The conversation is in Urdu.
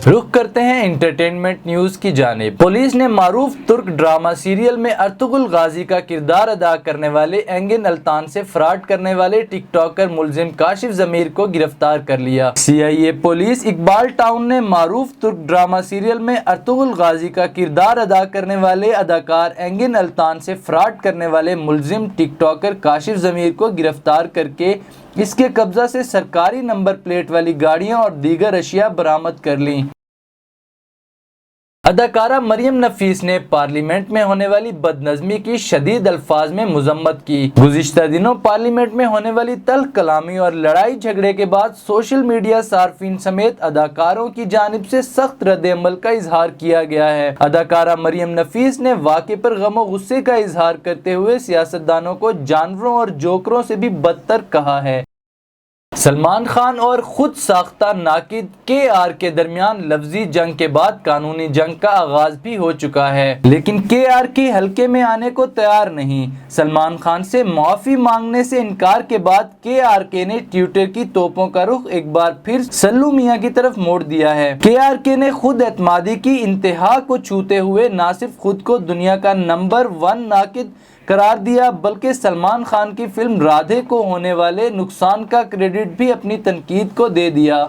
رخ کرتے ہیں انٹرٹینمنٹ نیوز کی جانب۔ پولیس نے معروف ترک ڈرامہ سیریل میں ارطغرل غازی کا کردار ادا کرنے والے اینگن التان سے فراڈ کرنے والے ٹک ٹاکر ملزم کاشف ضمیر کو گرفتار کر لیا۔ CIA پولیس اقبال ٹاؤن نے معروف ترک ڈرامہ سیریل میں ارطغرل غازی کا کردار ادا کرنے والے اداکار اینگن التان سے فراڈ کرنے والے ملزم ٹک ٹاکر کاشف ضمیر کو گرفتار کر کے اس کے قبضہ سے سرکاری نمبر پلیٹ والی گاڑیاں اور دیگر اشیاء برآمد کر لیں۔ اداکارہ مریم نفیس نے پارلیمنٹ میں ہونے والی بدنظمی کی شدید الفاظ میں مذمت کی۔ گزشتہ دنوں پارلیمنٹ میں ہونے والی تلخ کلامی اور لڑائی جھگڑے کے بعد سوشل میڈیا صارفین سمیت اداکاروں کی جانب سے سخت رد عمل کا اظہار کیا گیا ہے۔ اداکارہ مریم نفیس نے واقعے پر غم و غصے کا اظہار کرتے ہوئے سیاستدانوں کو جانوروں اور جوکروں سے بھی بدتر کہا ہے۔ سلمان خان اور خود ساختہ ناقد KR کے درمیان لفظی جنگ کے بعد قانونی جنگ کا آغاز بھی ہو چکا ہے، لیکن KR کی حلقے میں آنے کو تیار نہیں۔ سلمان خان سے معافی مانگنے سے انکار کے بعد KRK نے ٹویٹر کی توپوں کا رخ ایک بار پھر سلو میاں کی طرف موڑ دیا ہے۔ KRK نے خود اعتمادی کی انتہا کو چھوتے ہوئے نہ صرف خود کو دنیا کا نمبر 1 ناقد قرار دیا بلکہ سلمان خان کی فلم رادھے کو ہونے والے نقصان کا کریڈٹ بھی اپنی تنقید کو دے دیا۔